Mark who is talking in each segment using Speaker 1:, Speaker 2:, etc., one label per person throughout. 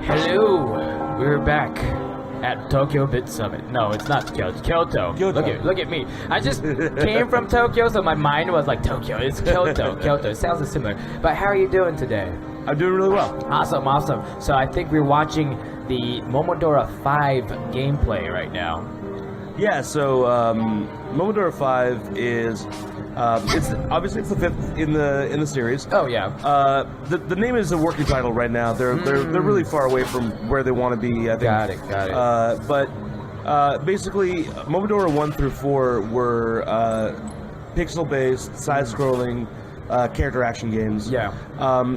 Speaker 1: Hello, we're back at Tokyo BitSummit. No, it's not Kyoto. Kyoto. Look at me. I just came from Tokyo, so my mind was like Tokyo. It's Kyoto. Kyoto. It sounds similar. But how are you doing today?
Speaker 2: I'm doing really well.
Speaker 1: Awesome. So I think we're watching the Momodora 5 gameplay right now.
Speaker 2: Yeah. So Momodora 5 is it's the fifth in the series.
Speaker 1: Oh yeah.
Speaker 2: The name is a working title right now. They're really far away from where they want to be. I think.
Speaker 1: Got it.
Speaker 2: But basically, Momodora 1 through 4 were pixel-based, side-scrolling character action games.
Speaker 1: Yeah.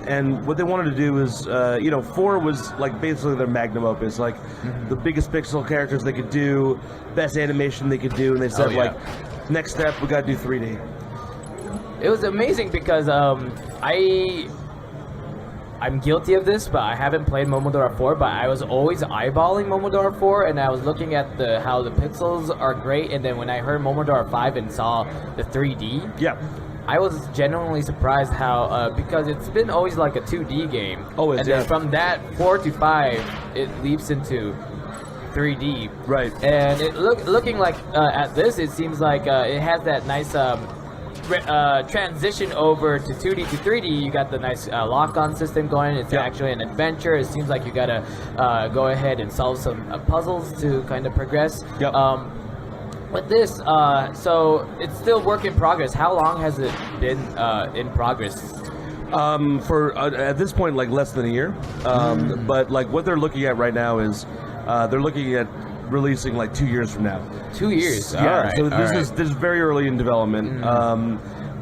Speaker 2: And what they wanted to do is, 4 was like basically their magnum opus, like the biggest pixel characters they could do, best animation they could do, and they said next step we got to do 3D.
Speaker 1: It was amazing because I'm guilty of this, but I haven't played Momodora 4, but I was always eyeballing Momodora 4, and I was looking at how the pixels are great, and then when I heard Momodora 5 and saw the 3D, I was genuinely surprised how, because it's been always like a 2D game, and then from that 4 to 5, it leaps into 3D.
Speaker 2: Right.
Speaker 1: And it looking like, at this, it seems like it has that nice transition over to 2D to 3D. You got the nice lock-on system going. It's actually an adventure. It seems like you gotta go ahead and solve some puzzles to kind of progress. With this, so it's still work in progress. How long has it been in progress?
Speaker 2: For at this point, like less than a year. But like what they're looking at right now is they're looking at releasing like 2 years from now.
Speaker 1: 2 years.
Speaker 2: Yeah. So this is very early in development.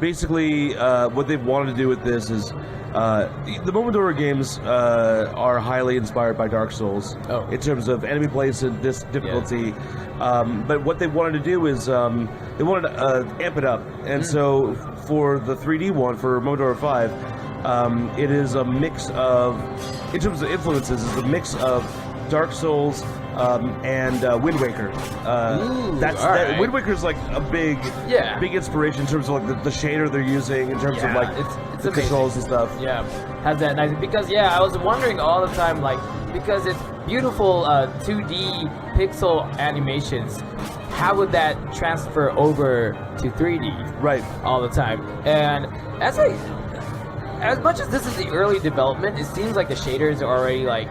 Speaker 2: Basically, what they've wanted to do with this is the Momodora games are highly inspired by Dark Souls in terms of enemy place and this difficulty. But what they wanted to do is they wanted to amp it up, and so for the 3D one for Momodora 5, it is a mix of, in terms of influences, it's a mix of Dark Souls and Wind Waker. Wind Waker is like a big inspiration in terms of like the shader they're using, in terms of like it's the controls and stuff.
Speaker 1: Yeah, has that nice, because I was wondering all the time, like, because it's beautiful 2D pixel animations, how would that transfer over to 3D?
Speaker 2: Right.
Speaker 1: All the time. And as much as this is the early development, it seems like the shaders are already like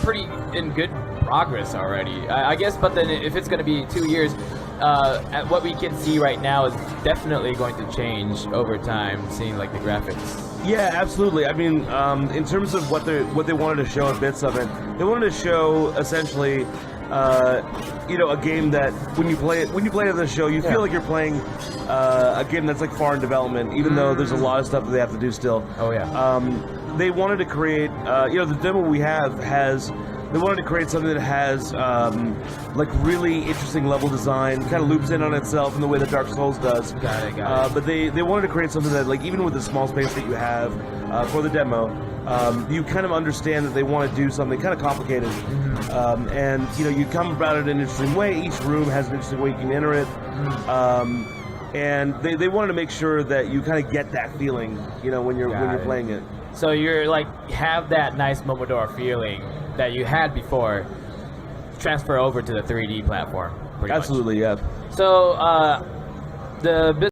Speaker 1: pretty in good progress already, I guess. But then if it's going to be 2 years, at what we can see right now is definitely going to change over time, seeing like the graphics.
Speaker 2: Yeah, absolutely. I mean, in terms of what they wanted to show at BitSummit, they wanted to show essentially a game that when you play it at the show, you feel like you're playing a game that's like far in development, even though there's a lot of stuff that they have to do still. They wanted to create, the demo we have has, they wanted to create something that has like really interesting level design, kind of loops in on itself in the way that Dark Souls does.
Speaker 1: Got it.
Speaker 2: But they wanted to create something that, like, even with the small space that you have for the demo, you kind of understand that they want to do something kind of complicated. And you come about it in an interesting way. Each room has an interesting way you can enter it. And they wanted to make sure that you kind of get that feeling, when you're playing it.
Speaker 1: So you're like, have that nice Momodora feeling that you had before transfer over to the 3D platform.
Speaker 2: Absolutely,
Speaker 1: much. So the